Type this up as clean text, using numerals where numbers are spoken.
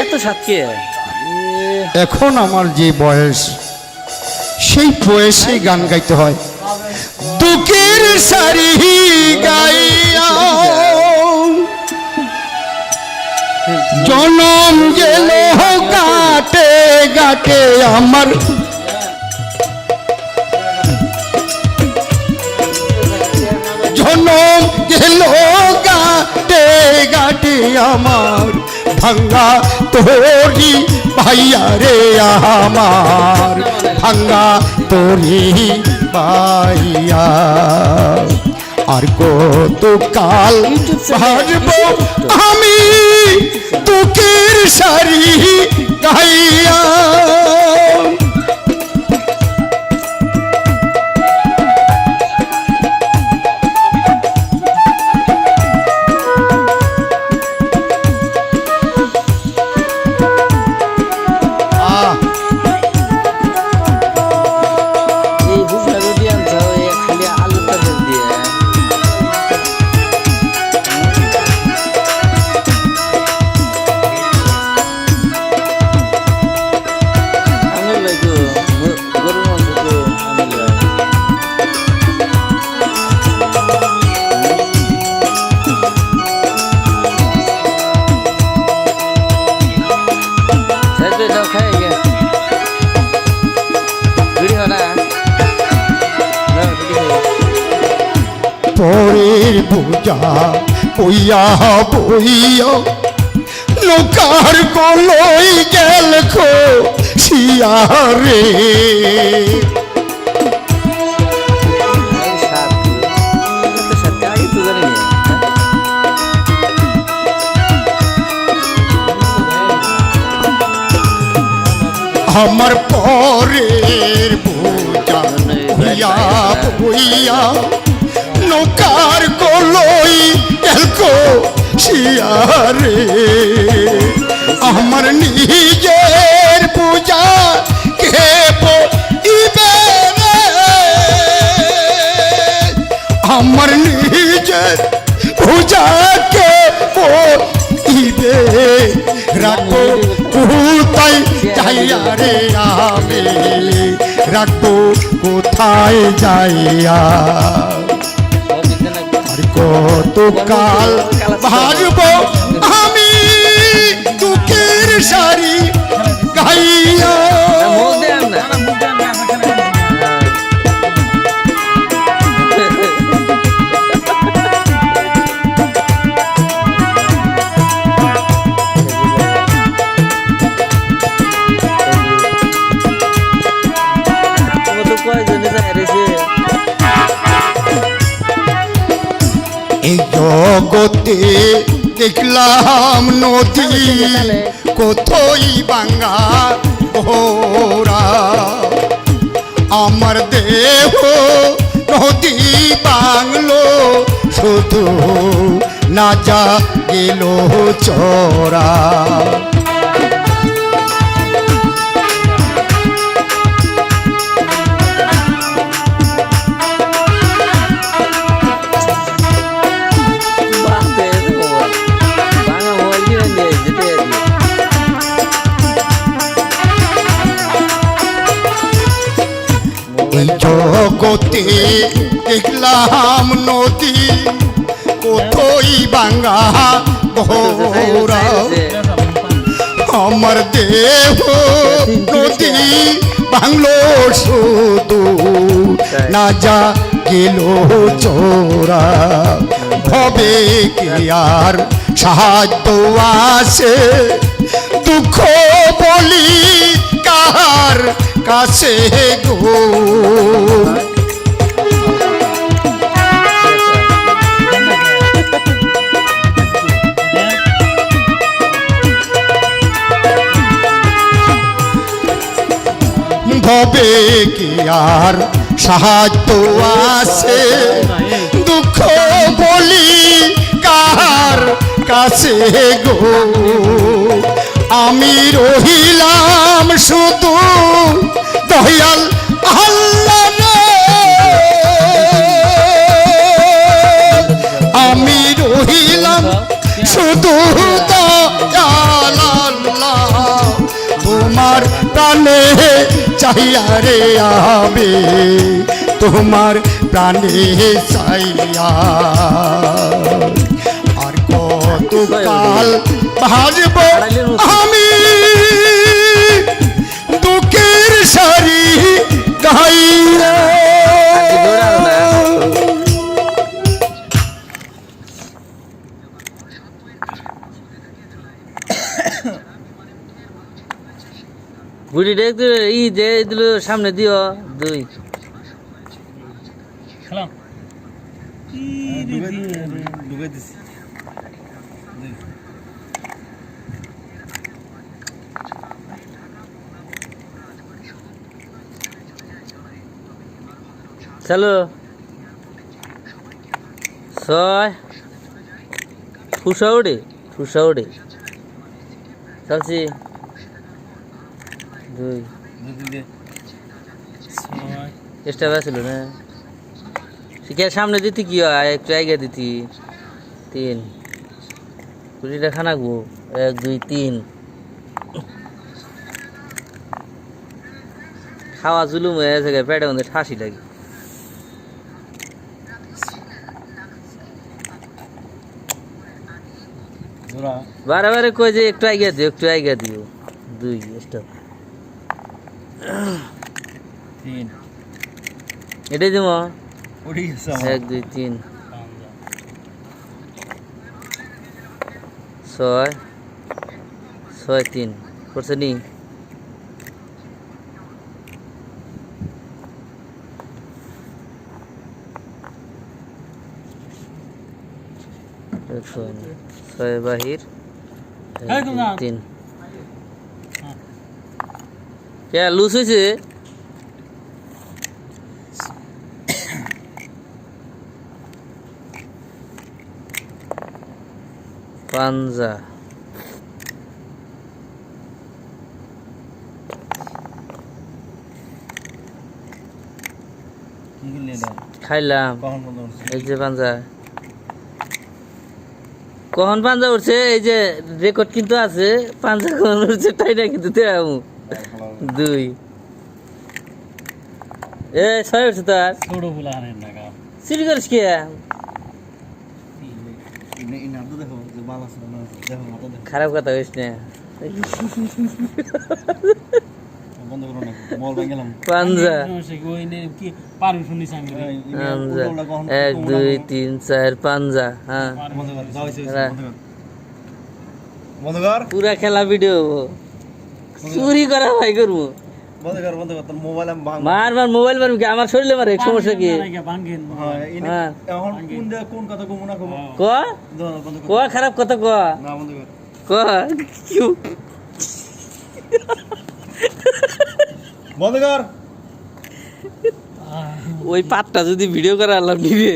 এত সাতকে এখন আমার যে বয়স সেই বয়সে গান গাইতে হয়। দুঃখের সারি গাইয়া জনম গেল গাটে গাটে আমার জনম গেল গাটে গাটে আমার ভাঙ্গা তোরি ভাইয়া রে আমার ভাঙ্গা তোরি ভাইয়া আর কত কাল ভাজব আমি দুঃখের সারি গাইয়া পরের বোঝা বইয়া বইয়া নৌকার কলই গেল শিয়ারে আমার পরের বোঝা বইয়া বইয়া নৌকার কলই এলকো শিয়ারে আমার নিজের পূজা কে বইবে আমার নিজের পূজা কে বইবে রাখো কোথায় যাইয়া রে আমি রাখো কোথায় যাইয়া কত কাল ভাজব আমি দুঃখের সারি গাইয়া এই জগতে দেখলাম নদী কোথায় ভাঙ্গা ঘোরা আমার দেহ নদী বাংলো শুধু না যা গেল চরা জগতে দেখলাম নদী কোথায় ভাঙ্গা ঘোরা আমার দেহ নদী বাংলো শুধু না যা গেল চোরা ভবে কি আর সাহায্য আসে দুঃখ বলি কার কাছে গো ভবে কি আর সাহায্য আসে দুঃখ বলি কার কাছে গো আমি রহিলাম শুধু দয়াল আল্লাহ রে আমি রহিলাম শুধু দয়াল আল্লাহ তোমার প্রাণে চাইয়া রে আবে তোমার প্রাণে চাইয়া আর কত কাল ভাজব আমি দুঃখের সারি গাইয়া বুড়ি দেখ ই যে দিল সামনে দিও দুই খেলাম ঢুকাই দিছি চলো ছয় ফুসা উড়ে চলছি দুই চেষ্টা ছিল না শিখে সামনে দিতি কি হয় একটু আগে দিতি তিন কুড়িটা খানা গো 1 2 3 খাওয়া জুলুম হয়ে গেছে পেটে মধ্যে ঠাসি লাগে বারে বারে কই যে একটু আগে দিও দুই স্টপ তিন এটাই দেবো উঠে গেছে 1 2 3 ছয় 3 করছে নি ছয় বাহির 3 কে লুজ হয়েছে পাঞ্জা খাইলাম এই যে পাঞ্জা কখন পাঞ্জা উঠছে এই যে রেকর্ড কিন্তু আছে পাঞ্জা কখন উঠছে তাই না কিন্তু দেখাবো দুই এ ছয় উঠছে তার চুরি করিস কে খারাপ কথা কইস না পাঞ্জা 1 2 3 4 পাঞ্জা হ্যাঁ পুরা খেলা ভিডিও চুরি করা ভাই করবো মার মোবাইল মারবি কি আমার শরীরে মারে সমস্যা কি ক খারাপ কথা ক বন্ধ কর ওই পাতটা যদি ভিডিও করে আল্লাহ নিবে